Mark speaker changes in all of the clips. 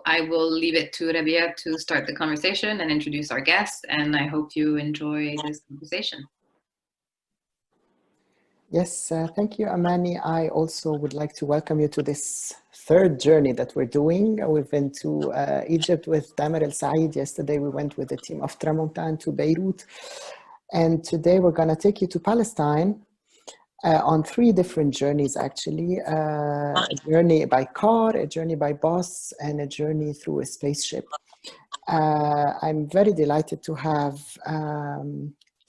Speaker 1: I will leave it to Rabia to start the conversation and introduce our guests, and I hope you enjoy this conversation.
Speaker 2: Yes, thank you, Amani. I also would like to welcome you to this third journey that we're doing. We've been to Egypt with Tamer El Said. Yesterday, we went with the team of Tramontan to Beirut. And today, we're going to take you to Palestine on 3 different journeys, actually. A journey by car, a journey by bus, and a journey through a spaceship. I'm very delighted to have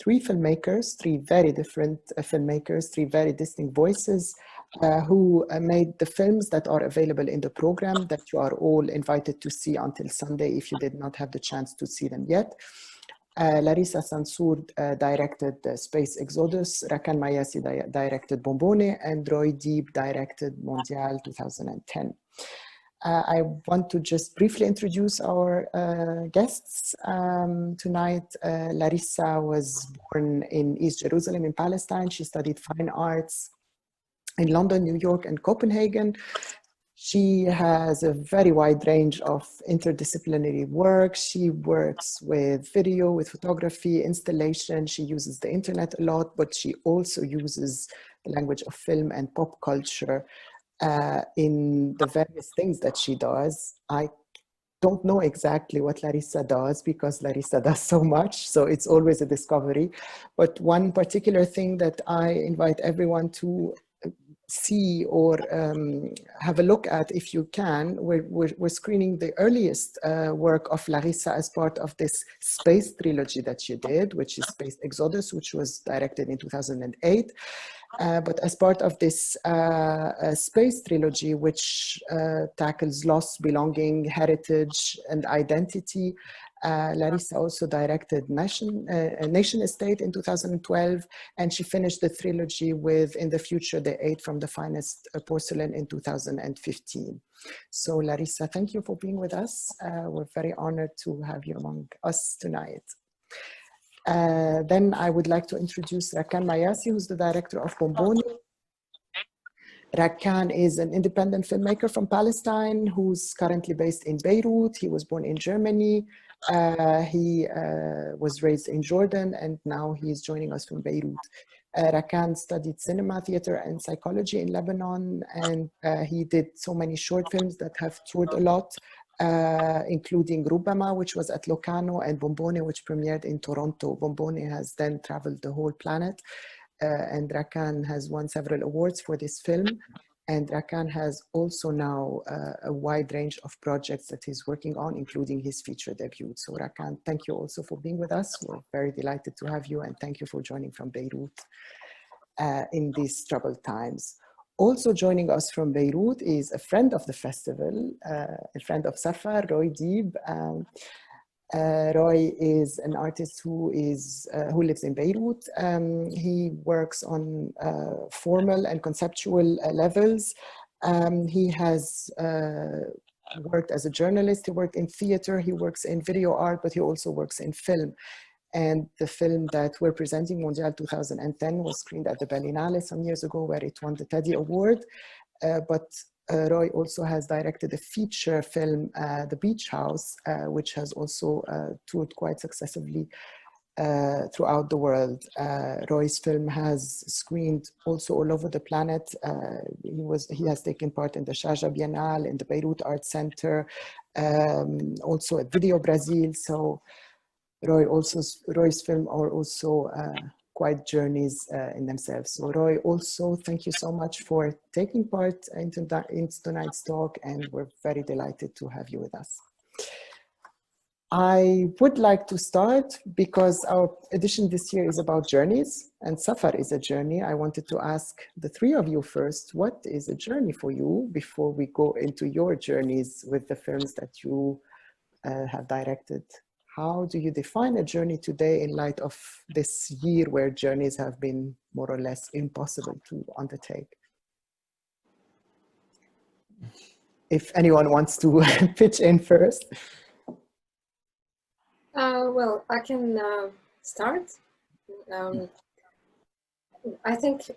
Speaker 2: 3 filmmakers, 3 very different filmmakers, 3 very distinct voices who made the films that are available in the program that you are all invited to see until Sunday if you did not have the chance to see them yet. Larissa Sansour directed Space Exodus, Rakan Mayasi directed Bombone, and Roy Deeb directed Mondial 2010. I want to just briefly introduce our guests tonight. Larissa was born in East Jerusalem in Palestine. She studied fine arts in London, New York, and Copenhagen. She has a very wide range of interdisciplinary work. She works with video, with photography, installation. She uses the internet a lot, but she also uses the language of film and pop culture in the various things that she does. I don't know exactly what Larissa does because Larissa does so much, so it's always a discovery. But one particular thing that I invite everyone to see or have a look at if you can, we're screening the earliest work of Larissa as part of this space trilogy that she did, which is Space Exodus, which was directed in 2008. But as part of this space trilogy, which tackles loss, belonging, heritage, and identity, Larissa also directed Nation Estate in 2012, and she finished the trilogy with In the Future, They Ate from the Finest Porcelain in 2015. So Larissa, thank you for being with us. We're very honored to have you among us tonight. Then I would like to introduce Rakan Mayasi, who's the director of Bomboni. Rakan is an independent filmmaker from Palestine who's currently based in Beirut. He was born in Germany. He was raised in Jordan, and now he's joining us from Beirut. Rakan studied cinema, theater, and psychology in Lebanon, and he did so many short films that have toured a lot, including Rubama, which was at Locarno, and Bombone, which premiered in Toronto. Bombone has then traveled the whole planet, and Rakan has won several awards for this film. And Rakan has also now a wide range of projects that he's working on, including his feature debut. So Rakan, thank you also for being with us. We're very delighted to have you, and thank you for joining from Beirut in these troubled times. Also joining us from Beirut is a friend of the festival, a friend of SAFAR, Roy Deeb. Roy is an artist who lives in Beirut. He works on formal and conceptual levels. He has worked as a journalist. He worked in theater. He works in video art, but he also works in film. And the film that we're presenting, Mondial 2010, was screened at the Berlinale some years ago, where it won the Teddy Award. But Roy also has directed a feature film, The Beach House, which has also toured quite successfully throughout the world. Roy's film has screened also all over the planet. He has taken part in the Sharjah Biennale, in the Beirut Art Center, also at Video Brazil. So Roy's film are also quite journeys in themselves. So Roy, also thank you so much for taking part in tonight's talk, and we're very delighted to have you with us. I would like to start because our edition this year is about journeys, and SAFAR is a journey. I wanted to ask the 3 of you first, what is a journey for you before we go into your journeys with the films that you have directed? How do you define a journey today in light of this year where journeys have been more or less impossible to undertake? If anyone wants to pitch in first.
Speaker 3: Well, I can start. I think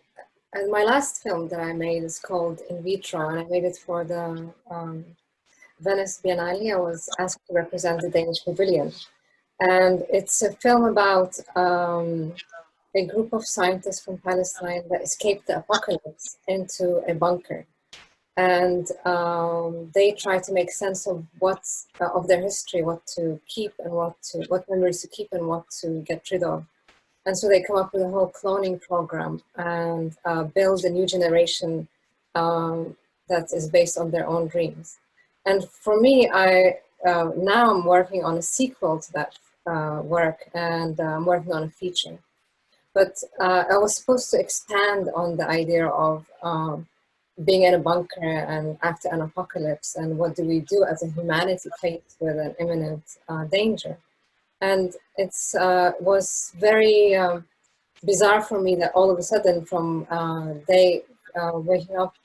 Speaker 3: my last film that I made is called In Vitro, and I made it for the Venice Biennale, I was asked to represent the Danish Pavilion. And it's a film about a group of scientists from Palestine that escaped the apocalypse into a bunker. And they try to make sense of of their history, what to keep and what memories to keep and what to get rid of. And so they come up with a whole cloning program and build a new generation that is based on their own dreams. And for me, now I'm working on a sequel to that work, and I'm working on a feature. But I was supposed to expand on the idea of being in a bunker and after an apocalypse, and what do we do as a humanity faced with an imminent danger. And it was very bizarre for me that all of a sudden from waking up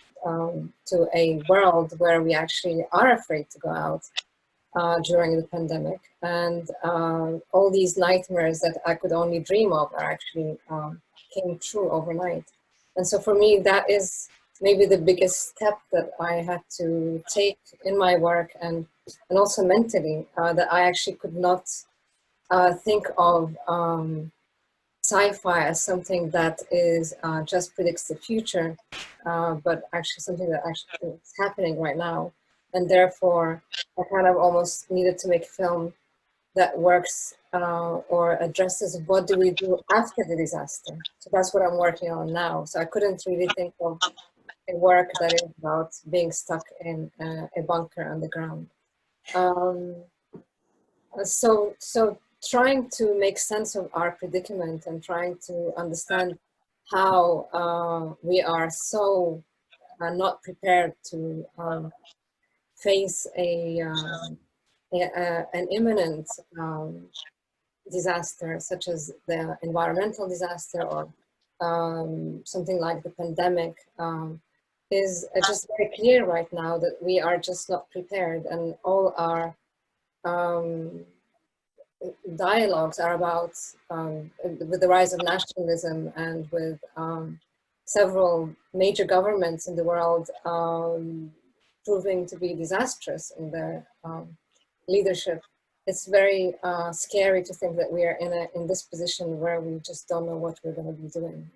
Speaker 3: to a world where we actually are afraid to go out during the pandemic, and all these nightmares that I could only dream of are actually came true overnight. And so for me, that is maybe the biggest step that I had to take in my work, and also mentally, that I actually could not think of sci-fi as something that is just predicts the future, but actually something that actually is happening right now. And therefore, I kind of almost needed to make a film that works or addresses what do we do after the disaster. So that's what I'm working on now. So I couldn't really think of a work that is about being stuck in a bunker underground. So trying to make sense of our predicament and trying to understand how we are so not prepared to face an imminent disaster, such as the environmental disaster or something like the pandemic, is just very clear right now that we are just not prepared, and all our dialogues are about, with the rise of nationalism and with several major governments in the world proving to be disastrous in their leadership. It's very scary to think that we are in this position where we just don't know what we're going to be doing.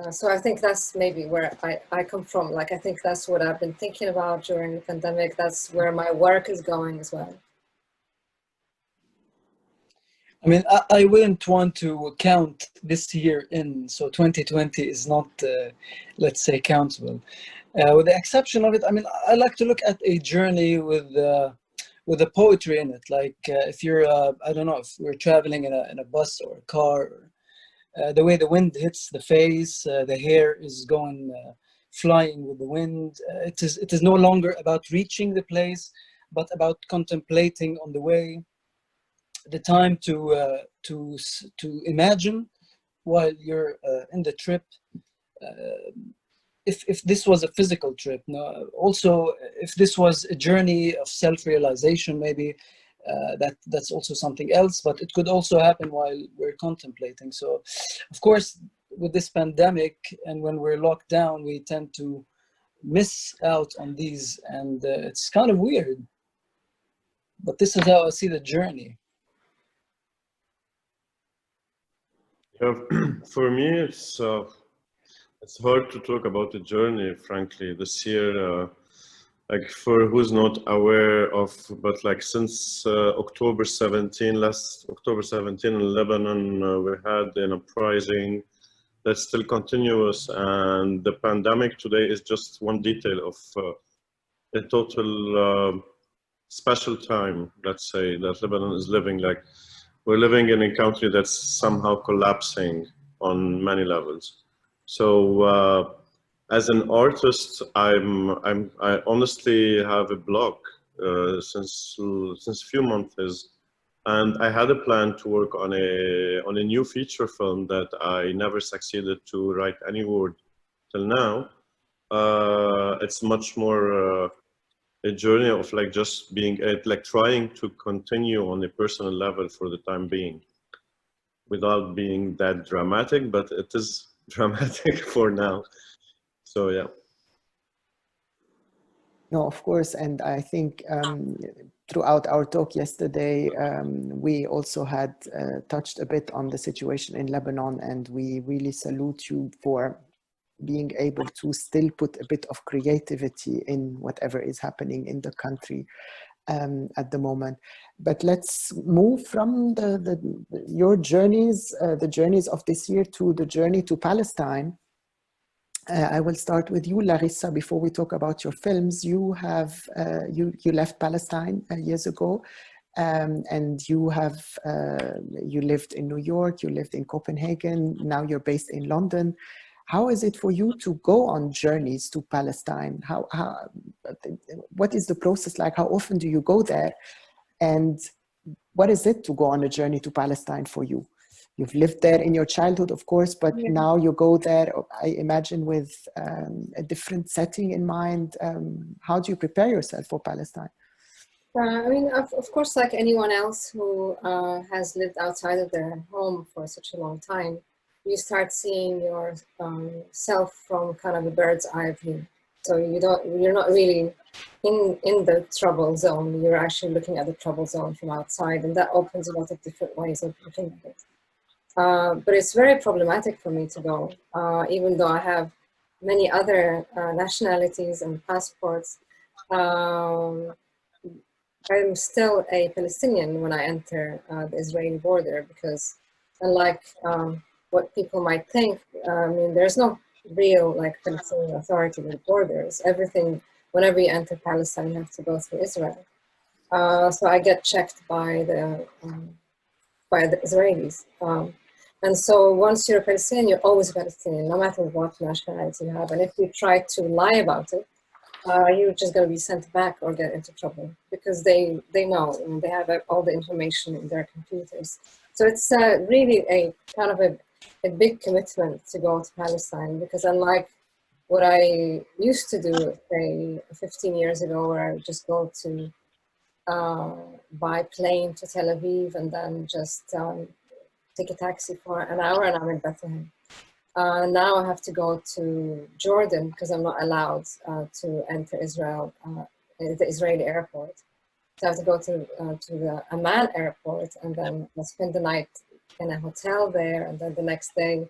Speaker 3: So I think that's maybe where I come from. Like, I think that's what I've been thinking about during the pandemic. That's where my work is going as well.
Speaker 4: I mean, I wouldn't want to count this year in, so 2020 is not, let's say, countable. With the exception of it, I mean, I like to look at a journey with the poetry in it. Like, if you're, I don't know, if we're traveling in a bus or a car, or, the way the wind hits the face, the hair is going flying with the wind. It is no longer about reaching the place, but about contemplating on the way. The time to imagine while you're in the trip. If this was a physical trip, no, also if this was a journey of self-realization, maybe. That's also something else, but it could also happen while we're contemplating. So, of course, with this pandemic and when we're locked down, we tend to miss out on these, and it's kind of weird. But this is how I see the journey.
Speaker 5: Yeah, for me, it's hard to talk about the journey, frankly. This year, like, for who's not aware of, but like since October 17, last October 17 in Lebanon, we had an uprising that's still continuous, and the pandemic today is just one detail of a total special time, let's say, that Lebanon is living. Like, we're living in a country that's somehow collapsing on many levels. So, as an artist, I honestly have a block since a few months, and I had a plan to work on a new feature film that I never succeeded to write any word till now. It's much more a journey of like just being like trying to continue on a personal level for the time being, without being that dramatic, but it is dramatic for now. So yeah.
Speaker 2: No, of course, and I think throughout our talk yesterday, we also had touched a bit on the situation in Lebanon, and we really salute you for being able to still put a bit of creativity in whatever is happening in the country at the moment. But let's move from your journeys, the journeys of this year, to the journey to Palestine. I will start with you, Larissa. Before we talk about your films, you have you left Palestine years ago, and you lived in New York, you lived in Copenhagen. Now you're based in London. How is it for you to go on journeys to Palestine? What is the process like? How often do you go there? And what is it to go on a journey to Palestine for you? You've lived there in your childhood, of course, but now you go there, I imagine, with a different setting in mind. How do you prepare yourself for Palestine?
Speaker 3: I mean, of course, like anyone else who has lived outside of their home for such a long time, you start seeing yourself from kind of a bird's eye view. So you're not really in the trouble zone. You're actually looking at the trouble zone from outside, and that opens a lot of different ways of looking at it. But it's very problematic for me to go, even though I have many other nationalities and passports. I'm still a Palestinian when I enter the Israeli border, because unlike what people might think, I mean, there's no real Palestinian authority with borders. Everything, whenever you enter Palestine, you have to go through Israel. So I get checked by the Israelis. And so once you're a Palestinian, you're always a Palestinian, no matter what nationality you have. And if you try to lie about it, you're just going to be sent back or get into trouble, because they know, and they have all the information in their computers. So it's really a kind of a big commitment to go to Palestine, because unlike what I used to do, say 15 years ago, where I would just go to by plane to Tel Aviv and then just take a taxi for an hour and I'm in Bethlehem. Now I have to go to Jordan because I'm not allowed to enter Israel, the Israeli airport. So I have to go to the Amman airport, and then I'll spend the night in a hotel there, and then the next day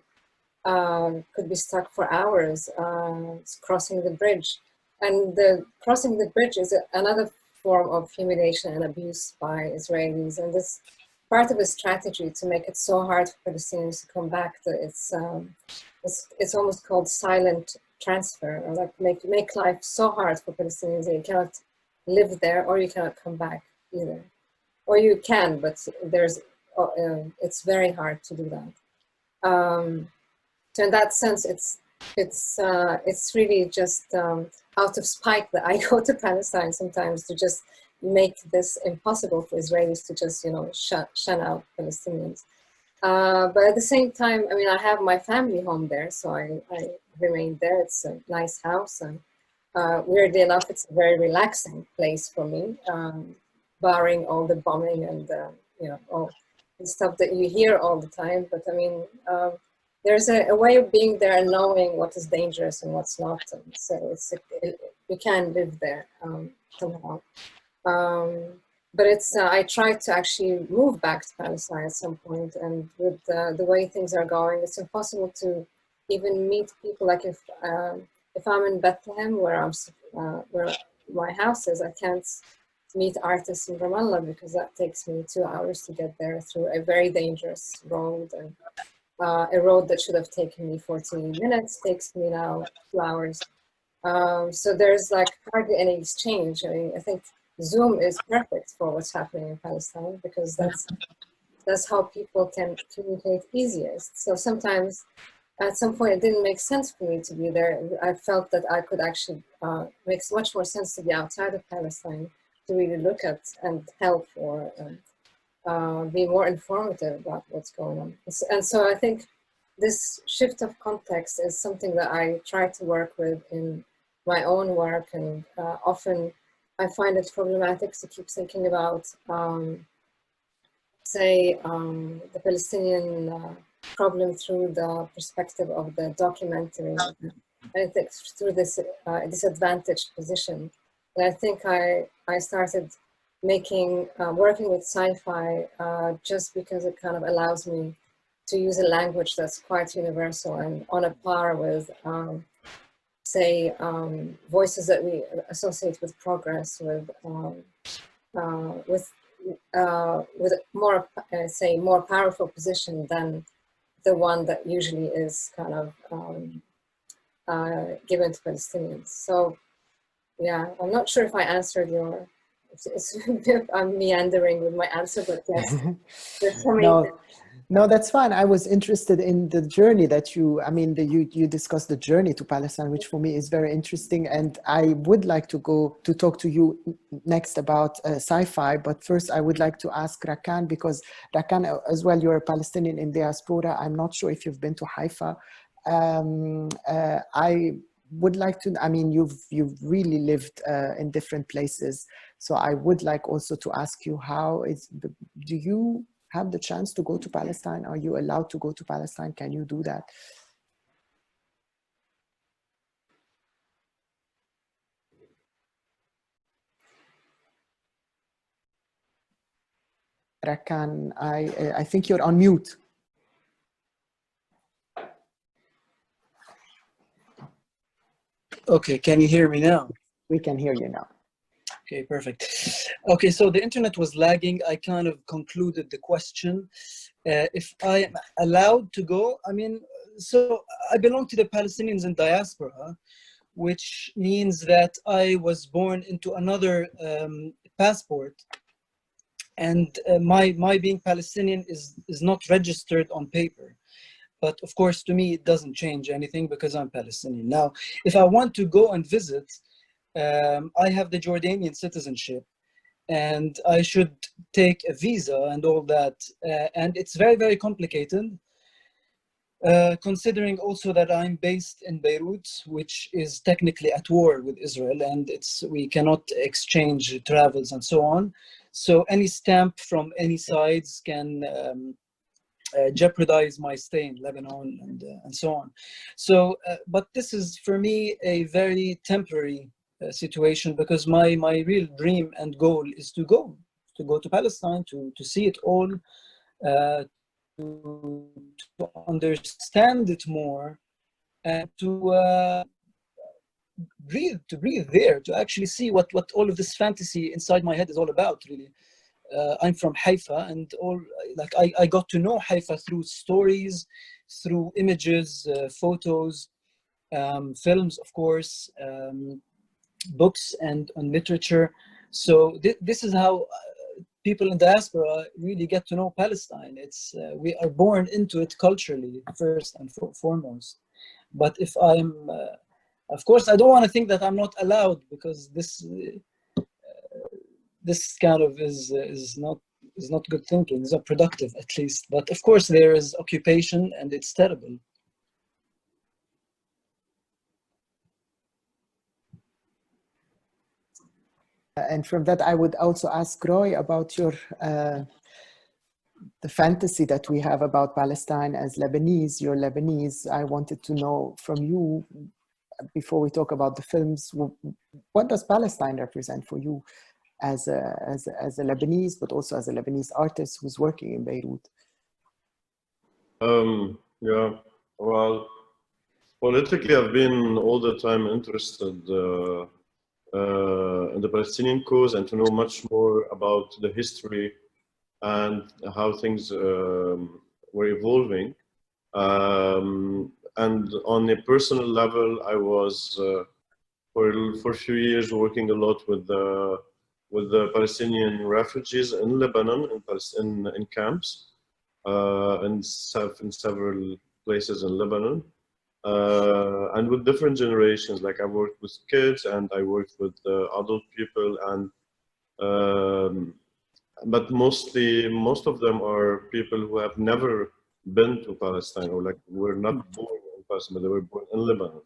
Speaker 3: could be stuck for hours crossing the bridge. And crossing the bridge is another form of humiliation and abuse by Israelis, and this part of a strategy to make it so hard for Palestinians to come back that it's almost called silent transfer, or like make life so hard for Palestinians that you cannot live there or you cannot come back either, or you can, but it's very hard to do that. So in that sense, it's really just out of spite that I go to Palestine sometimes, to just make this impossible for Israelis to just, shun out Palestinians. But at the same time, I mean, I have my family home there, so I remain there. It's a nice house, and weirdly enough, it's a very relaxing place for me, barring all the bombing and all the stuff that you hear all the time. But I mean, there's a way of being there and knowing what is dangerous and what's not. And so you can live there somehow. But I tried to actually move back to Palestine at some point, and with the way things are going, it's impossible to even meet people. Like if I'm in Bethlehem, where my house is, I can't meet artists in Ramallah because that takes me 2 hours to get there through a very dangerous road, and a road that should have taken me 14 minutes takes me now 2 hours. So there's hardly any exchange. I mean, I think Zoom is perfect for what's happening in Palestine, because that's how people can communicate easiest. So sometimes, at some point, it didn't make sense for me to be there. I felt that I could actually makes much more sense to be outside of Palestine, to really look at and help, or be more informative about what's going on. And so I think this shift of context is something that I try to work with in my own work, and often I find it problematic to keep thinking about, the Palestinian problem through the perspective of the documentary. I think through this disadvantaged position. And I think I started making, working with sci-fi just because it kind of allows me to use a language that's quite universal and on a par with, say, voices that we associate with progress, with more, say, more powerful position than the one that usually is kind of given to Palestinians. So, yeah, I'm not sure if I answered your. I'm meandering with my answer, but yes, there's so many
Speaker 2: No,
Speaker 3: things.
Speaker 2: no, that's fine. I was interested in the journey that you discussed the journey to Palestine, which for me is very interesting. And I would like to go to talk to you next about sci-fi. But first, I would like to ask Rakan, because Rakan, as well, you're a Palestinian in diaspora. I'm not sure if you've been to Haifa. I would like to, I mean, you've really lived in different places. So I would like also to ask you, do you have the chance to go to Palestine? Are you allowed to go to Palestine? Can you do that? Rakan, I think you're on mute.
Speaker 4: Okay, can you hear me now?
Speaker 2: We can hear you now.
Speaker 4: Okay, perfect. Okay, so the internet was lagging. I kind of concluded the question. If I am allowed to go, I mean, so I belong to the Palestinians in diaspora, which means that I was born into another passport, and my being Palestinian is not registered on paper. But of course, to me, it doesn't change anything because I'm Palestinian. Now, if I want to go and visit, I have the Jordanian citizenship, and I should take a visa and all that. And it's very, very complicated, considering also that I'm based in Beirut, which is technically at war with Israel, and we cannot exchange travels and so on. So any stamp from any sides can jeopardize my stay in Lebanon and so on. So, but this is for me a very temporary situation, because my real dream and goal is to go to Palestine, to see it all, to understand it more, and to breathe there, to actually see what all of this fantasy inside my head is all about, really. I'm from Haifa, and I got to know Haifa through stories, through images, photos, films, of course, books and literature. So this is how people in diaspora really get to know Palestine. It's we are born into it culturally, first and foremost. But if I'm, of course, I don't want to think that I'm not allowed, because this kind of is not good thinking. It's not productive, at least. But of course, there is occupation, and it's terrible.
Speaker 2: And from that, I would also ask Roy about your the fantasy that we have about Palestine as Lebanese. You're Lebanese. I wanted to know from you, before we talk about the films, what does Palestine represent for you as a Lebanese, but also as a Lebanese artist who's working in Beirut?
Speaker 5: Yeah, well, politically, I've been all the time interested in the Palestinian cause, and to know much more about the history and how things were evolving. And on a personal level, I was for a few years working a lot with the Palestinian refugees in Lebanon, in camps, in several places in Lebanon. And with different generations, like I worked with kids and I worked with adult people, and but most of them are people who have never been to Palestine, or like were not born in Palestine, but they were born in Lebanon.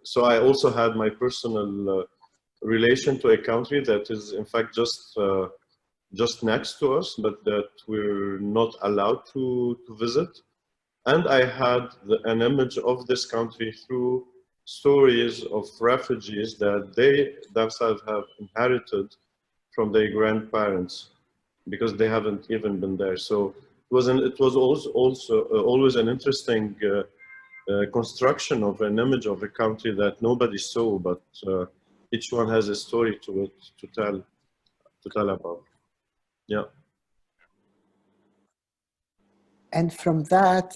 Speaker 5: So I also had my personal relation to a country that is in fact just next to us, but that we're not allowed to visit. And I had an image of this country through stories of refugees that they themselves have inherited from their grandparents, because they haven't even been there. So it was also always an interesting construction of an image of a country that nobody saw, but each one has a story to it to tell about. Yeah.
Speaker 2: And from that,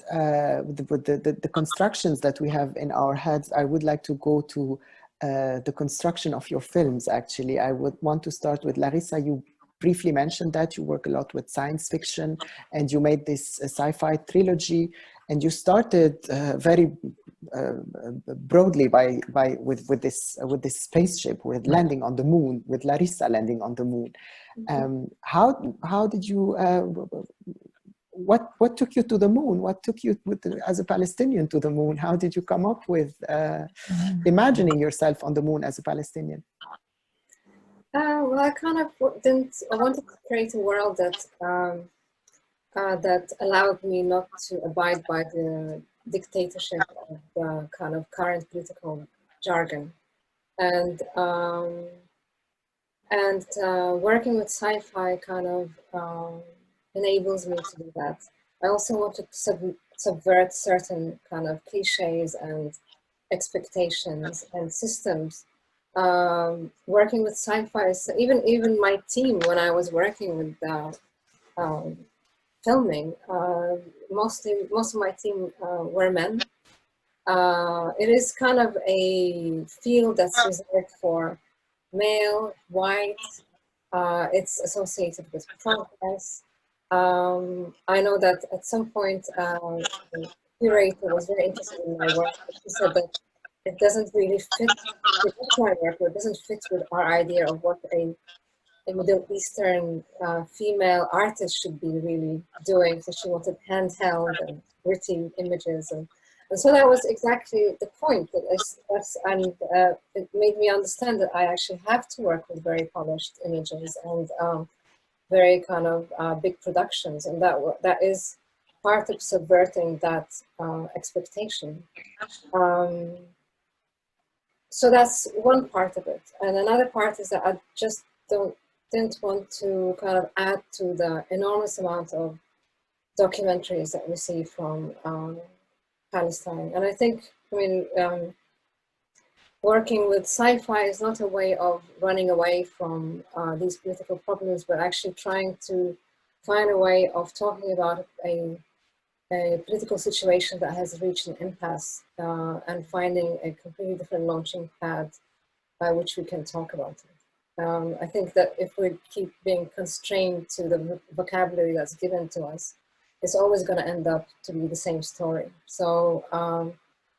Speaker 2: with the constructions that we have in our heads, I would like to go to the construction of your films, actually. I would want to start with Larissa. You briefly mentioned that you work a lot with science fiction, and you made this sci-fi trilogy, and you started very broadly with this spaceship, with landing on the moon, with Larissa landing on the moon. How did you what took you to the moon? What took you as a Palestinian to the moon? How did you come up with imagining yourself on the moon as a Palestinian?
Speaker 3: Well, I kind of I wanted to create a world that that allowed me not to abide by the dictatorship of the kind of current political jargon, and working with sci-fi kind of enables me to do that. I also wanted to subvert certain kind of cliches and expectations and systems. Working with sci-fi, even my team, when I was working with filming, most of my team were men. It is kind of a field that's reserved for male, white. It's associated with progress. I know that at some point the curator was very interested in my work. She said that it doesn't really fit with my work, or it doesn't fit with our idea of what a Middle Eastern female artist should be really doing. So she wanted handheld and gritty images, and so that was exactly the point. And it made me understand that I actually have to work with very polished images and very kind of big productions, and that is part of subverting that expectation. So that's one part of it, and another part is that I just didn't want to kind of add to the enormous amount of documentaries that we see from Palestine. And I think, I mean, working with sci-fi is not a way of running away from these political problems, but actually trying to find a way of talking about a political situation that has reached an impasse and finding a completely different launching pad by which we can talk about it. I think that if we keep being constrained to the vocabulary that's given to us, it's always going to end up to be the same story. So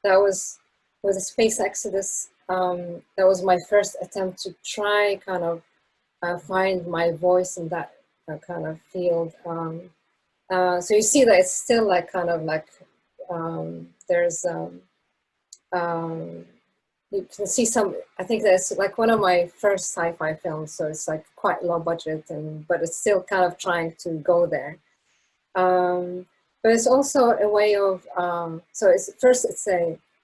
Speaker 3: that was with the Space Exodus. That was my first attempt to try kind of find my voice in that kind of field. So you see that it's still like kind of like there's you can see some. I think that's like one of my first sci-fi films, so it's like quite low budget, but it's still kind of trying to go there. But it's also a way of so it's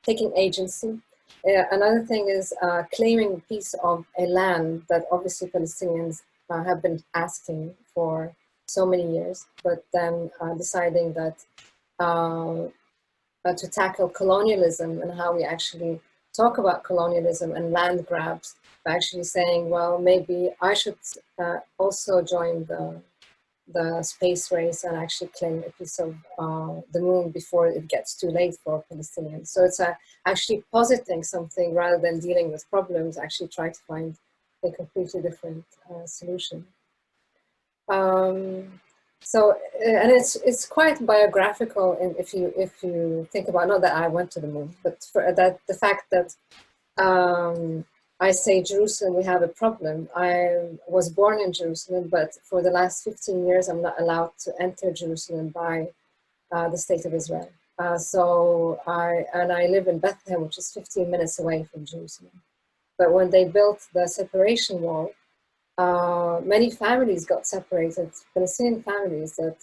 Speaker 3: taking agency. Another thing is claiming a piece of a land that obviously Palestinians have been asking for so many years, but then deciding that to tackle colonialism and how we actually talk about colonialism and land grabs, by actually saying, well, maybe I should also join the space race and actually claim a piece of the moon before it gets too late for Palestinians. So it's actually positing something rather than dealing with problems, actually try to find a completely different solution. So, and it's quite biographical, and if you think about, not that I went to the moon, but for that the fact that I say Jerusalem, we have a problem. I was born in Jerusalem, but for the last 15 years, I'm not allowed to enter Jerusalem by the state of Israel. So I live in Bethlehem, which is 15 minutes away from Jerusalem. But when they built the separation wall, many families got separated, Palestinian families that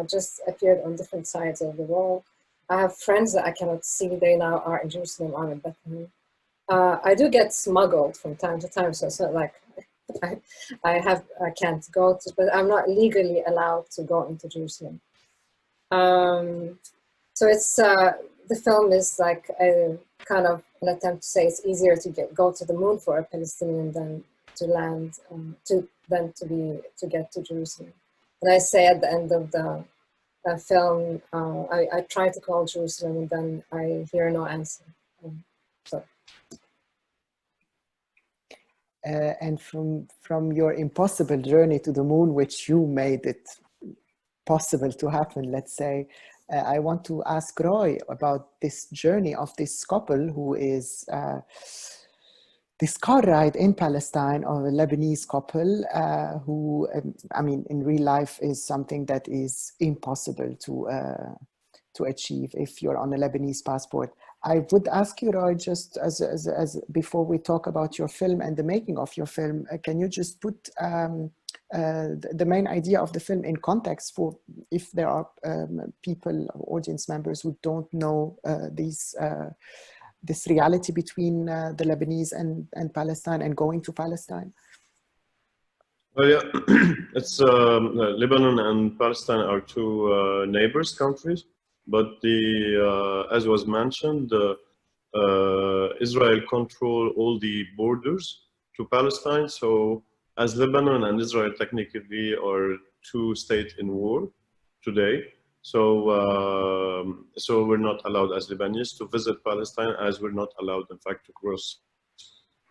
Speaker 3: just appeared on different sides of the wall. I have friends that I cannot see, they now are in Jerusalem, I'm in Bethlehem. I do get smuggled from time to time, so it's not like I can't go to, but I'm not legally allowed to go into Jerusalem. So it's the film is like a kind of an attempt to say it's easier to go to the moon for a Palestinian than to land to get to Jerusalem. And I say at the end of the film, I try to call Jerusalem and then I hear no answer. So.
Speaker 2: And from your impossible journey to the moon, which you made it possible to happen, let's say, I want to ask Roy about this journey of this couple who is this car ride in Palestine, or a Lebanese couple who, I mean, in real life is something that is impossible to achieve if you're on a Lebanese passport. I would ask you, Roy, just as before we talk about your film and the making of your film, can you just put the main idea of the film in context for if there are people, audience members who don't know this reality between the Lebanese and Palestine and going to Palestine?
Speaker 5: Well, yeah, it's Lebanon and Palestine are two neighbors countries, but as was mentioned, Israel control all the borders to Palestine. So as Lebanon and Israel technically are two states in war today, so we're not allowed as Lebanese to visit Palestine, as we're not allowed, in fact, to cross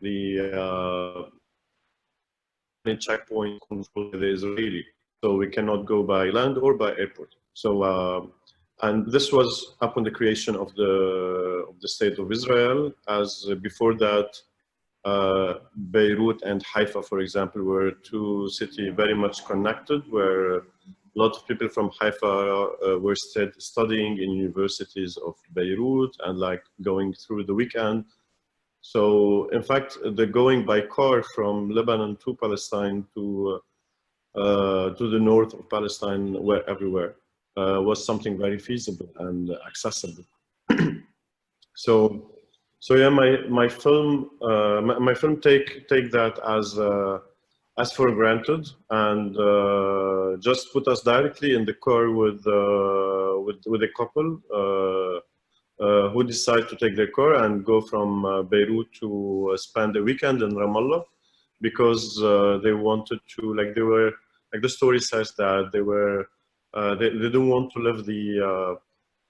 Speaker 5: the checkpoint control by the Israeli. So we cannot go by land or by airport. So and this was upon the creation of the state of Israel. As before that, Beirut and Haifa, for example, were two cities very much connected, where a lot of people from Haifa were studying in universities of Beirut and like going through the weekend. So in fact, the going by car from Lebanon to Palestine to the north of Palestine, where everywhere, was something very feasible and accessible. So yeah, my film take that as for granted, and just put us directly in the car with a couple who decide to take their car and go from Beirut to spend the weekend in Ramallah, because they wanted to, like, they were, like the story says, that they were they didn't want to live the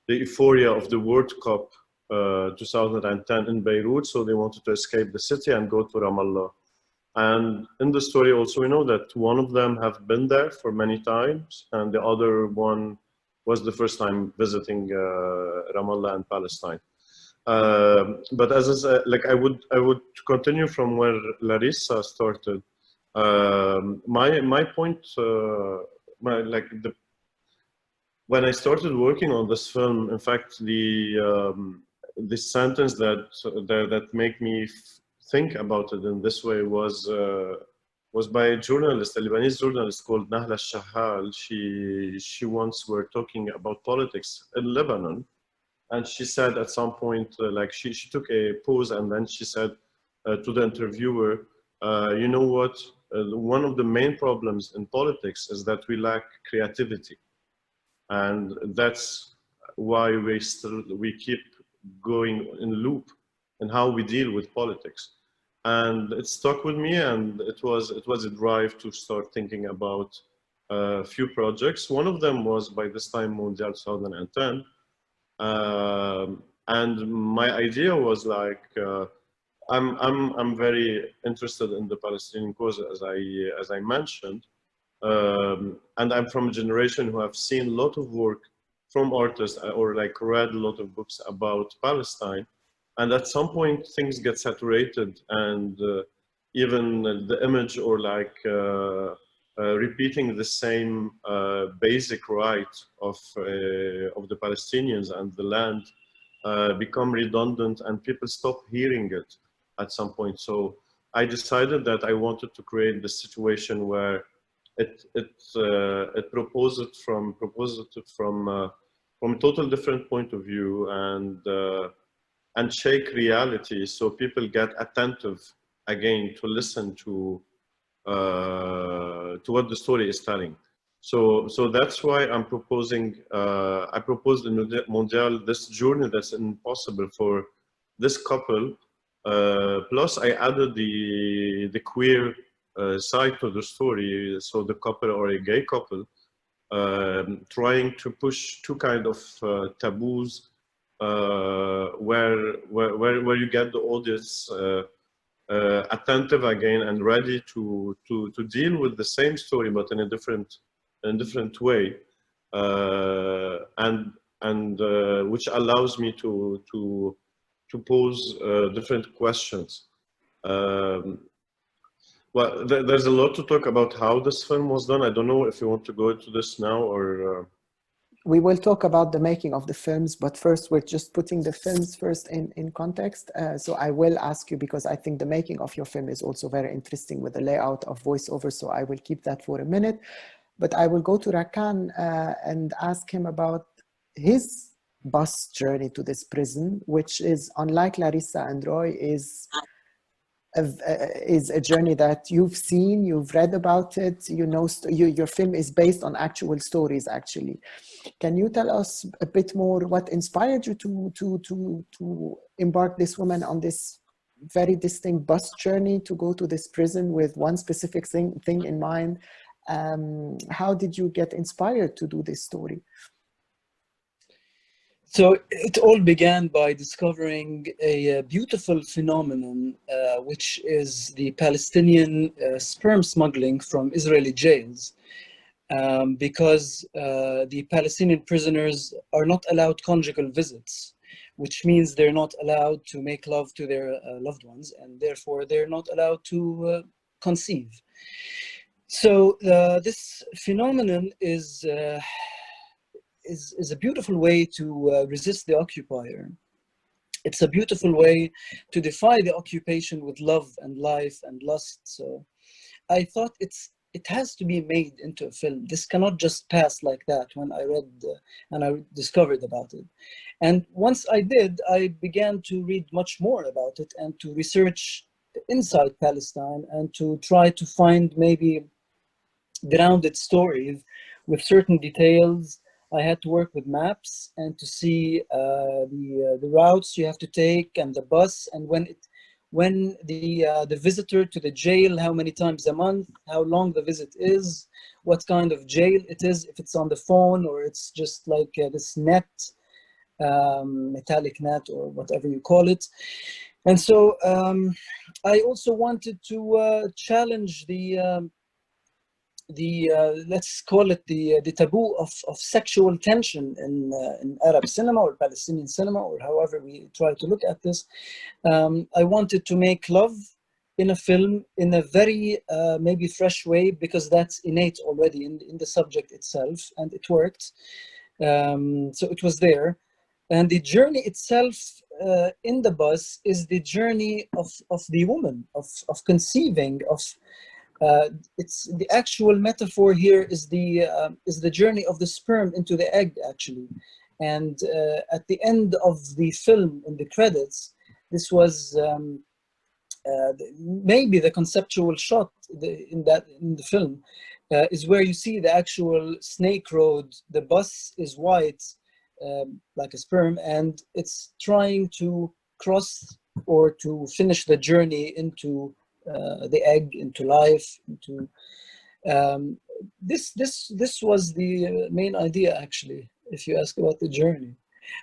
Speaker 5: euphoria of the World Cup 2010 in Beirut, so they wanted to escape the city and go to Ramallah. And in the story also, we know that one of them have been there for many times, and the other one was the first time visiting Ramallah and Palestine. But as like I would continue from where Larissa started. My point, when I started working on this film, in fact, the sentence that made me think about it in this way was by a journalist, a Lebanese journalist called Nahla Shahal. She once were talking about politics in Lebanon, and she said at some point, like she took a pause, and then she said to the interviewer, you know what? One of the main problems in politics is that we lack creativity. And that's why we keep going in loop in how we deal with politics. And it stuck with me, and it was a drive to start thinking about a few projects. One of them was by this time Mondial 2010. And my idea was like, I'm very interested in the Palestinian cause, as I mentioned. And I'm from a generation who have seen a lot of work from artists, or like read a lot of books about Palestine. And at some point things get saturated, and even the image, or like repeating the same basic right of the Palestinians and the land become redundant, and people stop hearing it at some point. So I decided that I wanted to create this situation where it proposed it from a total different point of view, and and shake reality so people get attentive again to listen to what the story is telling. So that's why I'm proposing, I proposed in Mondial this journey that's impossible for this couple. Plus I added the queer side to the story. So the couple, or a gay couple, trying to push two kind of taboos where you get the audience attentive again and ready to deal with the same story but in a different way, and which allows me to pose different questions. Well, there's a lot to talk about how this film was done. I don't know if you want to go into this now or.
Speaker 2: We will talk about the making of the films, but first we're just putting the films first in context. So I will ask you, because I think the making of your film is also very interesting with the layout of voiceover. So I will keep that for a minute, but I will go to Rakan and ask him about his bus journey to this prison, which is, unlike Larissa and Roy, is a journey that you've seen, you've read about it, you know, your film is based on actual stories, actually. Can you tell us a bit more what inspired you to embark this woman on this very distinct bus journey to go to this prison with one specific thing in mind? How did you get inspired to do this story?
Speaker 4: So it all began by discovering a beautiful phenomenon, which is the Palestinian sperm smuggling from Israeli jails, because the Palestinian prisoners are not allowed conjugal visits, which means they're not allowed to make love to their loved ones, and therefore they're not allowed to conceive. So this phenomenon is a beautiful way to resist the occupier. It's a beautiful way to defy the occupation with love and life and lust. So I thought it has to be made into a film. This cannot just pass like that. When I read and I discovered about it. And once I did, I began to read much more about it and to research inside Palestine and to try to find maybe grounded stories with certain details. I had to work with maps and to see the routes you have to take and the bus, and when the visitor to the jail, how many times a month, how long the visit is, what kind of jail it is, if it's on the phone or it's just like this net, metallic net or whatever you call it. And so I also wanted to challenge the let's call it the taboo of sexual tension in Arab cinema or Palestinian cinema, or however we try to look at this. I wanted to make love in a film in a very maybe fresh way, because that's innate already in the subject itself, and it worked. So it was there. And the journey itself in the bus is the journey of the woman, of conceiving, of it's the actual metaphor here is the journey of the sperm into the egg, actually. And at the end of the film, in the credits, this was maybe the conceptual shot in the film is where you see the actual snake road. The bus is white, like a sperm, and it's trying to cross or to finish the journey into the egg, into life, into this was the main idea, actually, if you ask about the journey.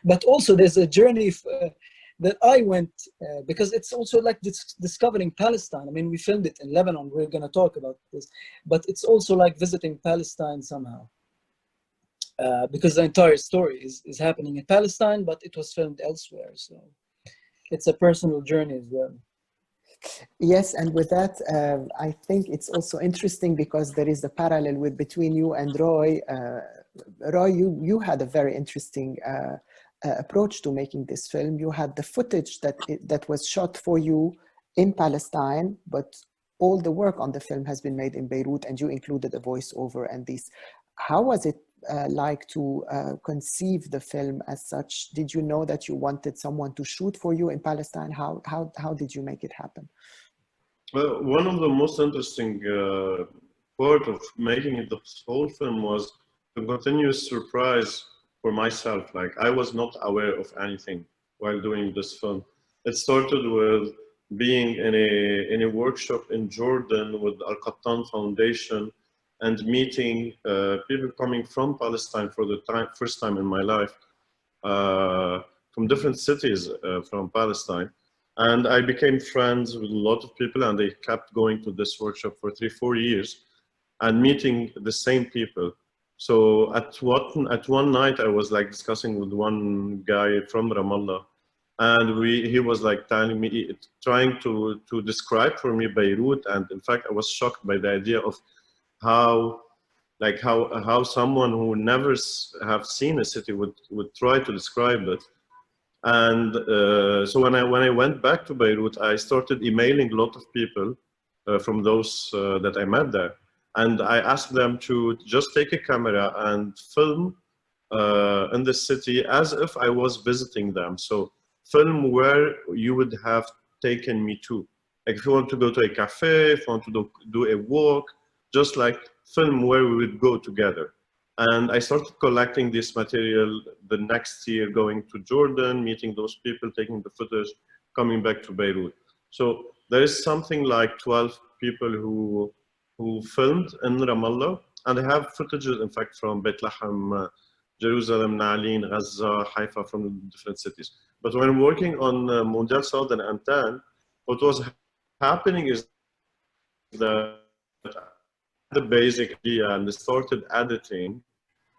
Speaker 4: But also there's a journey that I went because it's also like discovering Palestine. I mean, we filmed it in Lebanon, we're going to talk about this, but it's also like visiting Palestine somehow, because the entire story is happening in Palestine, but it was filmed elsewhere, so it's a personal journey as well.
Speaker 2: Yes, and with that, I think it's also interesting because there is a parallel between you and Roy. Roy, you had a very interesting approach to making this film. You had the footage that was shot for you in Palestine, but all the work on the film has been made in Beirut, and you included a voiceover and this. How was it like to conceive the film as such? Did you know that you wanted someone to shoot for you in Palestine? How did you make it happen?
Speaker 5: Well, one of the most interesting part of making the whole film was the continuous surprise for myself. Like, I was not aware of anything while doing this film. It started with being in a workshop in Jordan with Al Qattan Foundation and meeting people coming from Palestine for the first time in my life, from different cities from Palestine. And I became friends with a lot of people, and they kept going to this workshop for 3-4 years and meeting the same people. So at one night, I was like discussing with one guy from Ramallah, and he was like telling me, trying to describe for me Beirut. And in fact, I was shocked by the idea of how someone who never have seen a city would try to describe it. And so when I went back to Beirut, I started emailing a lot of people from those that I met there. And I asked them to just take a camera and film in the city as if I was visiting them. So film where you would have taken me to. Like if you want to go to a cafe, if you want to do a walk, just like film where we would go together. And I started collecting this material the next year, going to Jordan, meeting those people, taking the footage, coming back to Beirut. So there is something like 12 people who filmed in Ramallah, and I have footages, in fact, from Bethlehem, Jerusalem, Na'alin, Gaza, Haifa, from different cities. But when working on Mondial Southern Antan, what was happening is that the basic idea and started editing.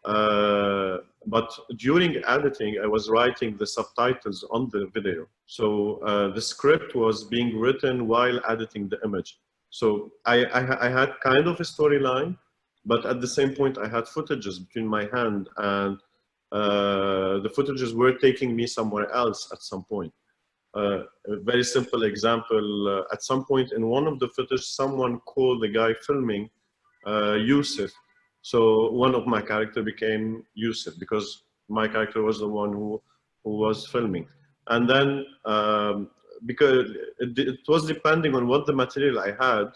Speaker 5: But during editing, I was writing the subtitles on the video. So the script was being written while editing the image. So I had kind of a storyline, but at the same point, I had footages between my hand, and the footages were taking me somewhere else at some point. A very simple example, at some point in one of the footage, someone called the guy filming Yusuf. So one of my character became Yusuf because my character was the one who was filming. And then because it was depending on what the material I had,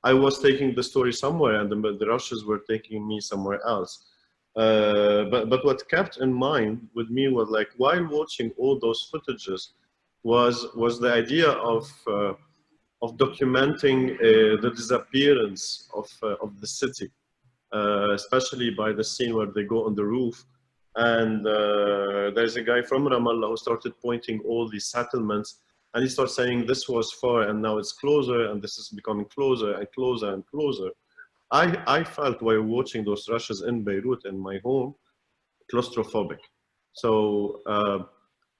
Speaker 5: I was taking the story somewhere, and the Russians were taking me somewhere else. But what kept in mind with me was like, while watching all those footages, was the idea of documenting the disappearance of the city, especially by the scene where they go on the roof. And there's a guy from Ramallah who started pointing all these settlements, and he starts saying this was far and now it's closer, and this is becoming closer and closer and closer. I felt while watching those rushes in Beirut in my home, claustrophobic. So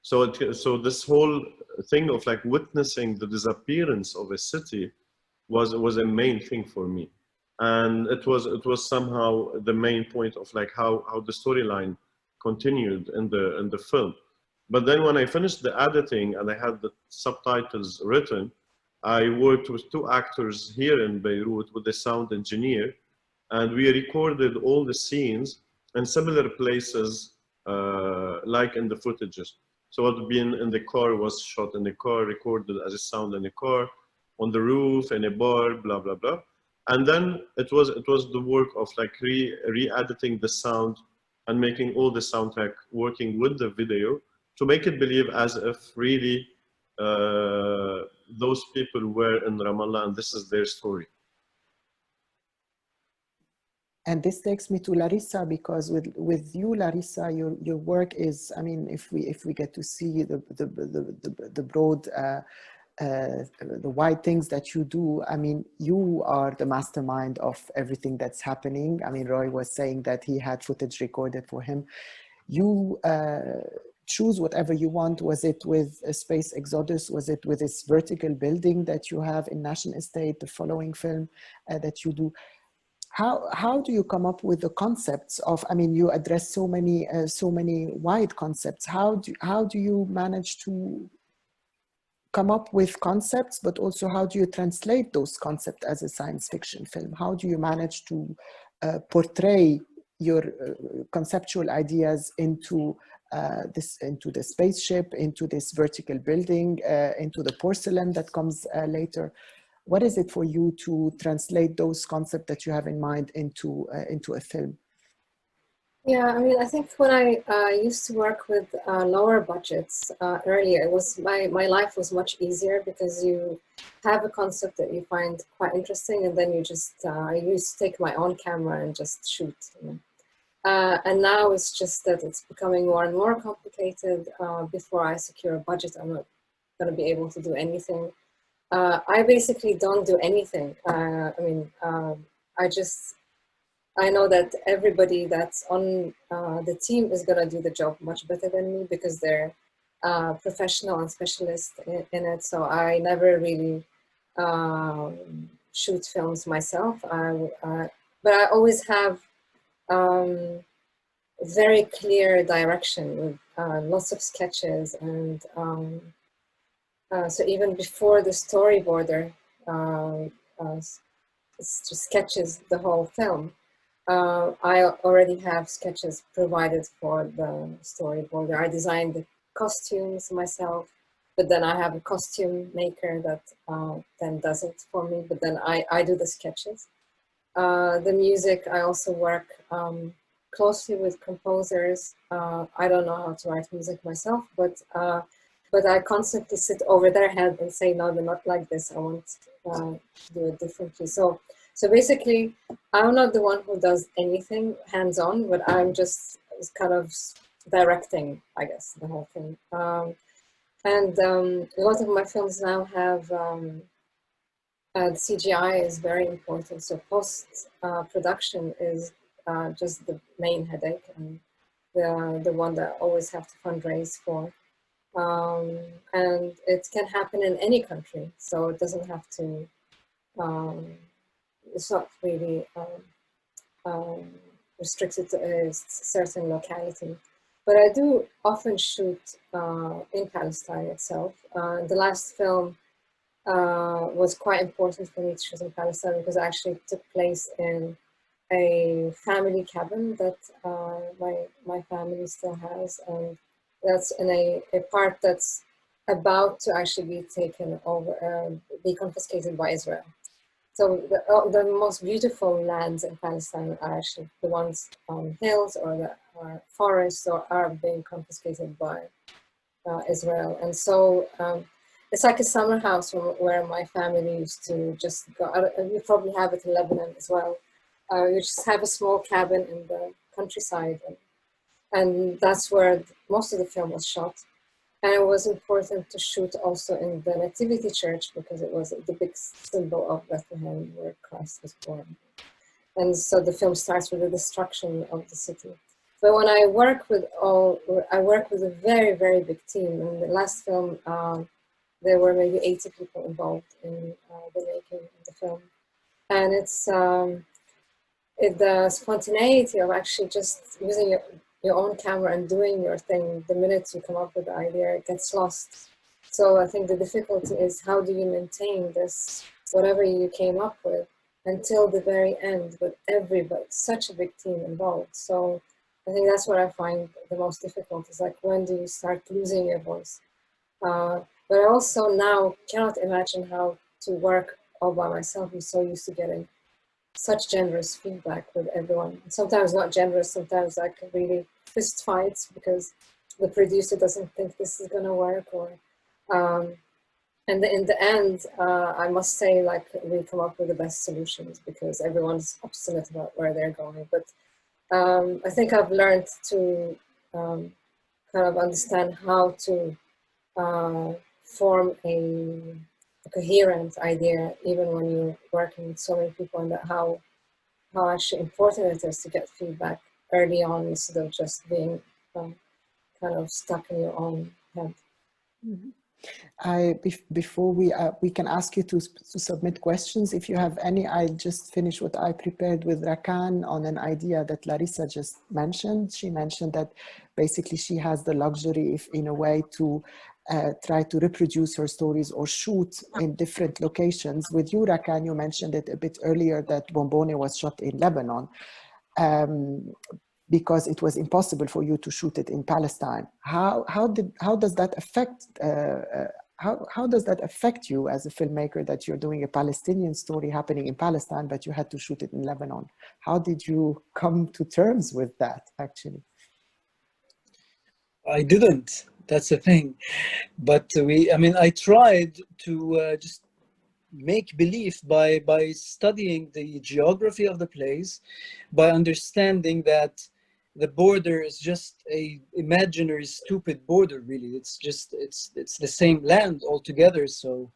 Speaker 5: so this whole thing of like witnessing the disappearance of a city was a main thing for me, and it was somehow the main point of like how the storyline continued in the film. But then when I finished the editing and I had the subtitles written, I worked with 2 actors here in Beirut with a sound engineer, and we recorded all the scenes in similar places like in the footages. So what being in the car was shot in the car, recorded as a sound in the car, on the roof, in a bar, blah, blah, blah. And then it was the work of like re-editing the sound and making all the soundtrack working with the video to make it believe as if really those people were in Ramallah and this is their story.
Speaker 2: And this takes me to Larissa, because with you, Larissa, your work is, I mean, if we get to see the broad, the wide things that you do, I mean, you are the mastermind of everything that's happening. I mean, Roy was saying that he had footage recorded for him. You choose whatever you want. Was it with Space Exodus? Was it with this vertical building that you have in National Estate, the following film that you do? How do you come up with the concepts of, I mean, you address so many wide concepts. How do you manage to come up with concepts, but also how do you translate those concepts as a science fiction film? How do you manage to portray your conceptual ideas into into the spaceship, into this vertical building, into the porcelain that comes later. What is it for you to translate those concepts that you have in mind into a film?
Speaker 3: Yeah, I mean, I think when I used to work with lower budgets earlier, it was my life was much easier because you have a concept that you find quite interesting, and then you just I used to take my own camera and just shoot. You know? And now it's just that it's becoming more and more complicated. Before I secure a budget, I'm not going to be able to do anything. I basically don't do anything. I mean, I know that everybody that's on the team is going to do the job much better than me because they're professional and specialist in it. So I never really shoot films myself. But I always have very clear direction with lots of sketches. And so even before the storyboarder sketches the whole film, I already have sketches provided for the storyboarder. I designed the costumes myself, but then I have a costume maker that then does it for me, but then I do the sketches. The music, I also work closely with composers. I don't know how to write music myself, but I constantly sit over their head and say, no, they're not like this. I want to do it differently. So basically, I'm not the one who does anything hands-on, but I'm just kind of directing, I guess, the whole thing. And a lot of my films now have CGI is very important. So post-production is just the main headache and the one that I always have to fundraise for. And it can happen in any country, so it doesn't have to. It's not really restricted to a certain locality. But I do often shoot in Palestine itself. The last film was quite important for me to shoot in Palestine because it actually took place in a family cabin that my family still has. And that's in a part that's about to actually be taken over, be confiscated by Israel. So the most beautiful lands in Palestine are actually the ones on hills or the forests or are being confiscated by Israel. And so it's like a summer house where my family used to just go. You probably have it in Lebanon as well. You just have a small cabin in the countryside, and that's where most of the film was shot. And it was important to shoot also in the Nativity Church because it was the big symbol of Bethlehem where Christ was born. And so the film starts with the destruction of the city. But when I work with a very, very big team. In the last film, there were maybe 80 people involved in the making of the film. And it's the spontaneity of actually just using your own camera and doing your thing. The minute you come up with the idea, it gets lost. So I think the difficulty is how do you maintain this, whatever you came up with, until the very end with everybody, such a big team involved. So I think that's what I find the most difficult is like, when do you start losing your voice? But I also now cannot imagine how to work all by myself. I'm so used to getting such generous feedback with everyone. Sometimes not generous, sometimes like really fist fights because the producer doesn't think this is gonna work, or and in the end, I must say, like, we come up with the best solutions because everyone's obstinate about where they're going. But I think I've learned to kind of understand how to form a coherent idea, even when you're working with so many people, and that how actually important it is to get feedback early on instead of just being kind of stuck in your own head.
Speaker 2: Mm-hmm. Before we can ask you to submit questions if you have any. I just finished what I prepared with Rakan on an idea that Larissa just mentioned. She mentioned that basically she has the luxury, if in a way, to try to reproduce her stories or shoot in different locations. With you, Rakan, you mentioned it a bit earlier that Bombone was shot in Lebanon. because it was impossible for you to shoot it in Palestine. How does that affect how does that affect you as a filmmaker, that you're doing a Palestinian story happening in Palestine, but you had to shoot it in Lebanon? How did you come to terms with that, actually?
Speaker 4: I didn't. That's the thing. But I mean, I tried to just make believe by studying the geography of the place, by understanding that the border is just a imaginary stupid border. Really, it's the same land altogether. So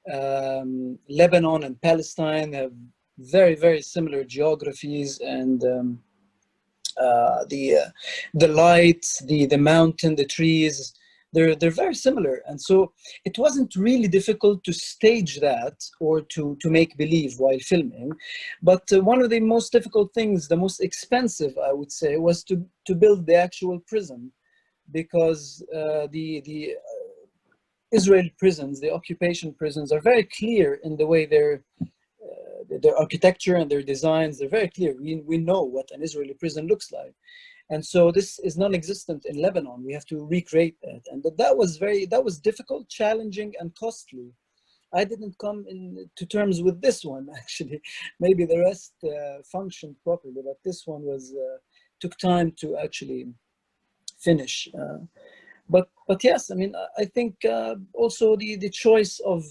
Speaker 4: Lebanon and Palestine have very similar geographies, and the light, the mountain, the trees, they're very similar. And so it wasn't really difficult to stage that or to make believe while filming. But one of the most difficult things, the most expensive, I would say, was to build the actual prison, because the Israeli prisons, the occupation prisons, are very clear in the way their architecture and their designs. They're very clear. We know what an Israeli prison looks like. And so this is non-existent in Lebanon. We have to recreate that. And that was difficult, challenging, and costly. I didn't come to terms with this one, actually. Maybe the rest functioned properly, but this one took time to actually finish. But yes, I mean, I think also the choice of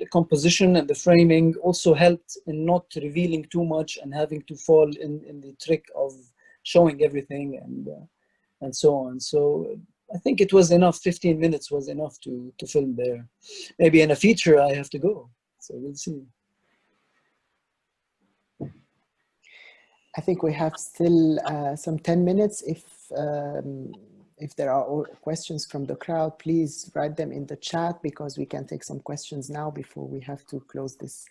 Speaker 4: the composition and the framing also helped in not revealing too much and having to fall in the trick of showing everything and so on. So I think it was enough. 15 minutes was enough to film there. Maybe in a feature I have to go, so we'll see.
Speaker 2: I think we have still some 10 minutes. If there are questions from the crowd, please write them in the chat, because we can take some questions now before we have to close this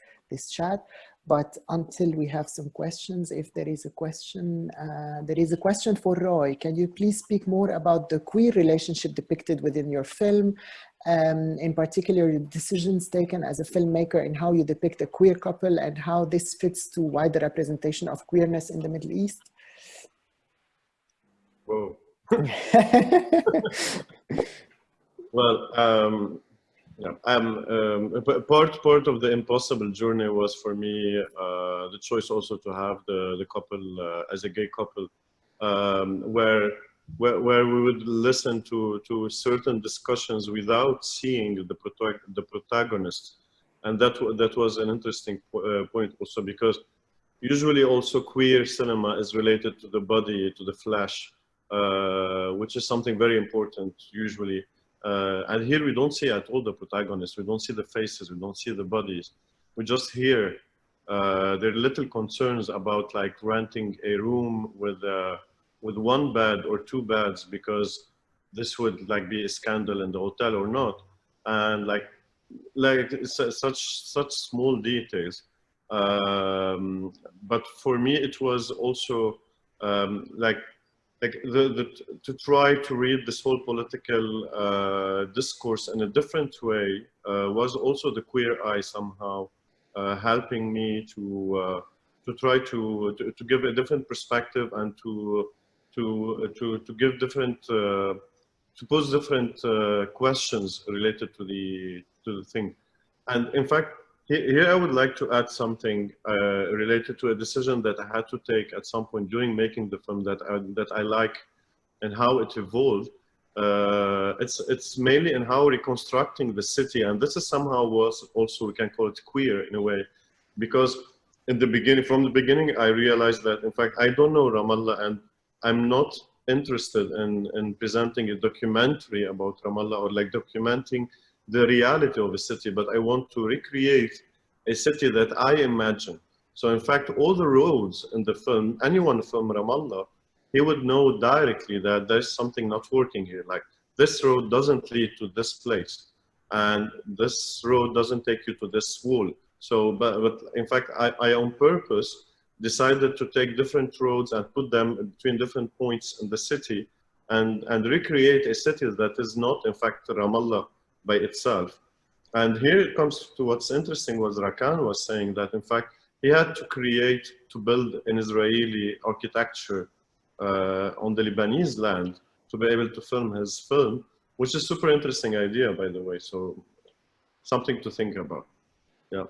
Speaker 2: chat. But until we have some questions, if there is a question for Roy. Can you please speak more about the queer relationship depicted within your film? In particular, your decisions taken as a filmmaker in how you depict a queer couple and how this fits to wider representation of queerness in the Middle East?
Speaker 5: Whoa. Well, yeah, part of the impossible journey was for me the choice also to have the couple as a gay couple, where we would listen to certain discussions without seeing the protagonist, and that was an interesting point also, because usually also queer cinema is related to the body, to the flesh, which is something very important usually. And here we don't see at all the protagonists. We don't see the faces. We don't see the bodies. We just hear their little concerns about like renting a room with one bed or two beds, because this would like be a scandal in the hotel or not, and like such small details. But for me, it was also to try to read this whole political discourse in a different way was also the queer eye somehow helping me to try to give a different perspective and to give different to pose different questions related to the thing. And in fact, here I would like to add something related to a decision that I had to take at some point during making the film that I like, and how it evolved. It's mainly in how reconstructing the city, and this is somehow was also, we can call it queer in a way, because from the beginning, I realized that in fact I don't know Ramallah, and I'm not interested in presenting a documentary about Ramallah or like documenting the reality of a city, but I want to recreate a city that I imagine. So in fact, all the roads in the film, anyone from Ramallah, he would know directly that there's something not working here. Like this road doesn't lead to this place, and this road doesn't take you to this wall. So, but in fact, I on purpose decided to take different roads and put them between different points in the city, and recreate a city that is not in fact Ramallah by itself. And here it comes to what's interesting, was Rakan was saying that in fact he had to create to build an Israeli architecture on the Lebanese land to be able to film his film, which is a super interesting idea, by the way. So something to think about. Yeah.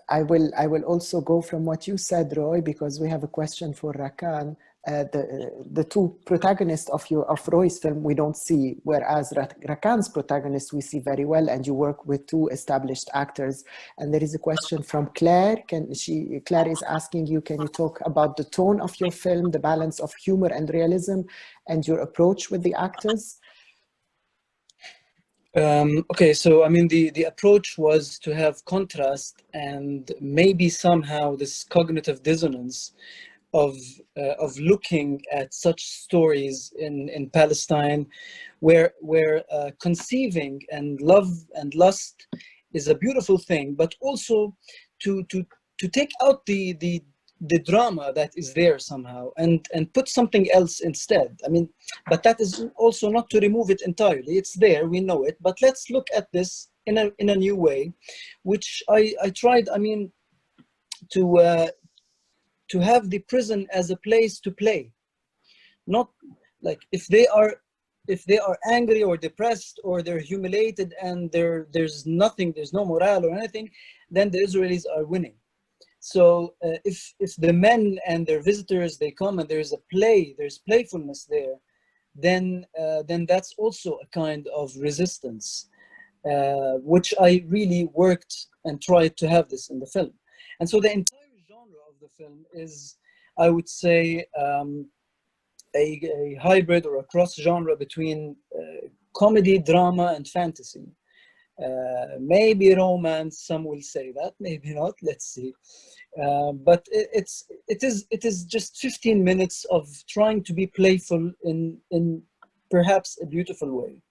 Speaker 2: I will also go from what you said, Roy, because we have a question for Rakan. The two protagonists of Roy's film we don't see, whereas Rakan's protagonist we see very well, and you work with two established actors. And there is a question from Claire. Claire is asking you, can you talk about the tone of your film, the balance of humor and realism, and your approach with the actors?
Speaker 4: Okay, so I mean, the approach was to have contrast and maybe somehow this cognitive dissonance of looking at such stories in Palestine, where conceiving and love and lust is a beautiful thing, but also to take out the drama that is there somehow and put something else instead. I mean, but that is also not to remove it entirely. It's there, we know it, but let's look at this in a new way, which I tried, I mean, to have the prison as a place to play. Not like if they are angry or depressed or they're humiliated and there's no morale or anything, then the Israelis are winning. So if the men and their visitors, they come and there's playfulness there, then that's also a kind of resistance, which I really worked and tried to have this in the film. And so the entire genre of the film is, I would say, a hybrid or a cross genre between comedy, drama, and fantasy. Maybe romance, some will say that, maybe not, let's see. But it is just 15 minutes of trying to be playful in perhaps a beautiful way.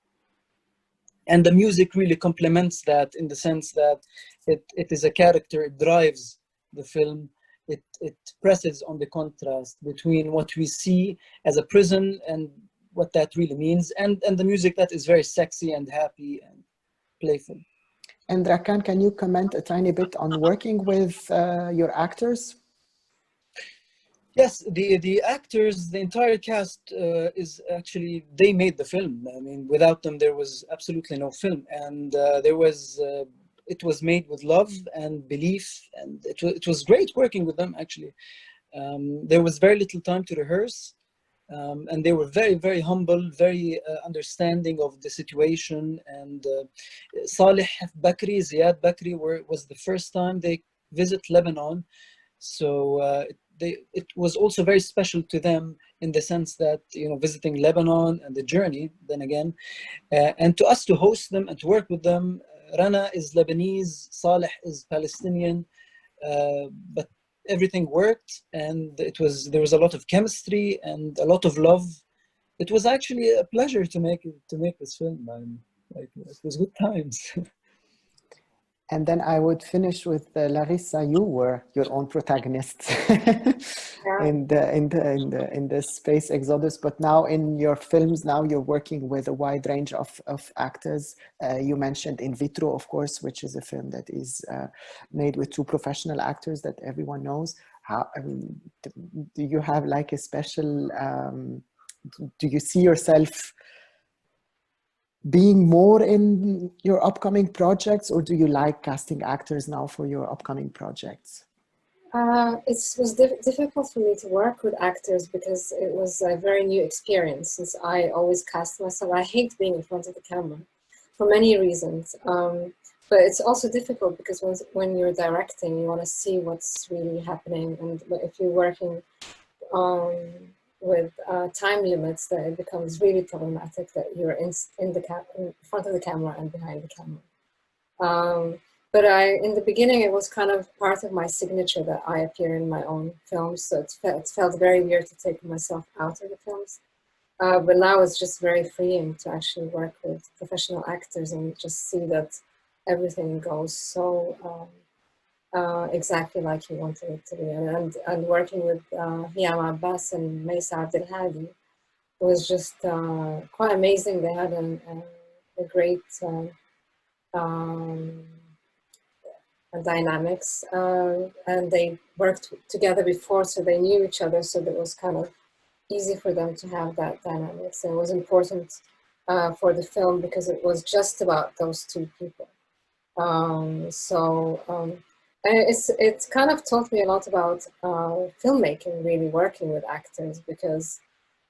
Speaker 4: And the music really complements that in the sense that it is a character, it drives the film, it presses on the contrast between what we see as a prison and what that really means, and the music that is very sexy and happy and playful.
Speaker 2: And Rakan, can you comment a tiny bit on working with your actors?
Speaker 4: Yes, the actors, the entire cast is actually, they made the film. I mean, without them, there was absolutely no film. And it was made with love and belief, and it was great working with them, actually. There was very little time to rehearse. And they were very, very humble, very understanding of the situation. And Saleh Bakri, Ziad Bakri was the first time they visit Lebanon. So it was also very special to them in the sense that, you know, visiting Lebanon and the journey, then again, and to us to host them and to work with them. Rana is Lebanese, Saleh is Palestinian, but everything worked, and there was a lot of chemistry and a lot of love. It was actually a pleasure to make this film, man. Like, it was good times.
Speaker 2: And then I would finish with Larissa. You were your own protagonist in the space exodus, but now in your films, now you're working with a wide range of actors. You mentioned In Vitro, of course, which is a film that is made with two professional actors that everyone knows. Do you have like a special? Do you see yourself being more in your upcoming projects, or do you like casting actors now for your upcoming projects?
Speaker 3: It was difficult for me to work with actors because it was a very new experience, since I always cast myself. I hate being in front of the camera for many reasons. But it's also difficult because when you're directing, you want to see what's really happening. And if you're working with time limits, that it becomes really problematic that you're in front of the camera and behind the camera. But in the beginning, it was kind of part of my signature that I appear in my own films. So it felt very weird to take myself out of the films. But now it's just very freeing to actually work with professional actors and just see that everything goes so exactly like you wanted it to be. And working with Hiyam Abbas and Maysa Abdelhadi was just quite amazing. They had a great dynamics, and they worked together before, so they knew each other, so that was kind of easy for them to have that dynamics. And it was important for the film because it was just about those two people. And it's kind of taught me a lot about filmmaking, really working with actors, because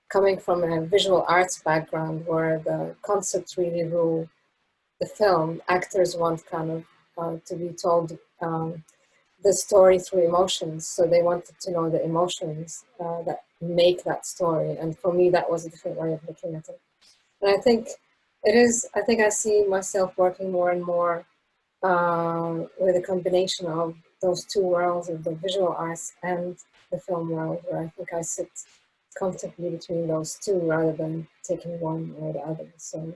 Speaker 3: coming from a visual arts background where the concepts really rule the film, actors want kind of to be told the story through emotions. So they wanted to know the emotions that make that story. And for me, that was a different way of looking at it. And I think I see myself working more and more with a combination of those two worlds of the visual arts and the film world, where I think I sit comfortably between those two rather than taking one or the other. So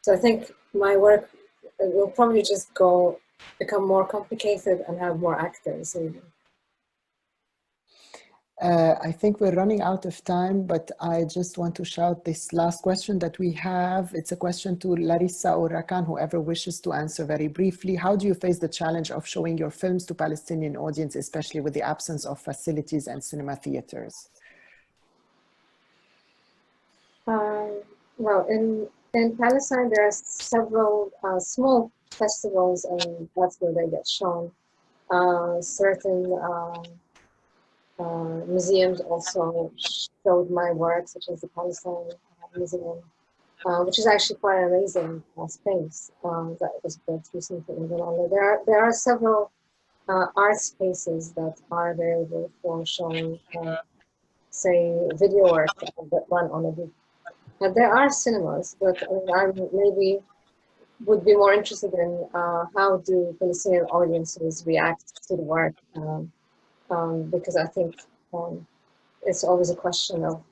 Speaker 3: I think my work will probably just become more complicated and have more actors.
Speaker 2: I think we're running out of time, but I just want to shout this last question that we have. It's a question to Larissa or Rakan, whoever wishes to answer very briefly. How do you face the challenge of showing your films to Palestinian audience, especially with the absence of facilities and cinema theaters?
Speaker 3: Well, in Palestine, there are several small festivals, and that's where they get shown. Certain museums also showed my work, such as the Palestine Museum, which is actually quite an amazing space that was built recently in Lebanon. There are several art spaces that are available for showing, say, video work that run on a week. And there are cinemas, but I maybe would be more interested in how do Palestinian audiences react to the work, because I think it's always a question of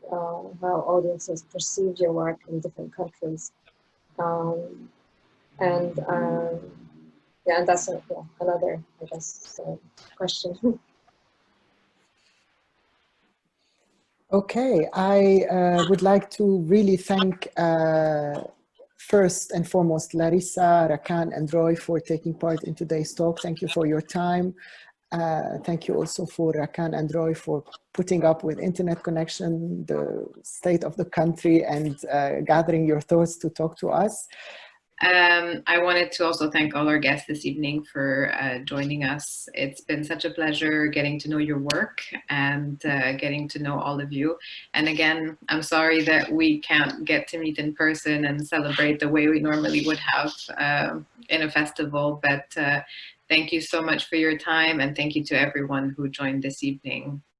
Speaker 3: how audiences perceive your work in different countries. And that's another, I guess, question.
Speaker 2: Okay, I would like to really thank first and foremost Larissa, Rakan, and Roy for taking part in today's talk. Thank you for your time. Thank you also for Rakan and Roy for putting up with internet connection, the state of the country, and gathering your thoughts to talk to us.
Speaker 1: I wanted to also thank all our guests this evening for joining us. It's been such a pleasure getting to know your work and getting to know all of you. And again, I'm sorry that we can't get to meet in person and celebrate the way we normally would have in a festival, but thank you so much for your time, and thank you to everyone who joined this evening.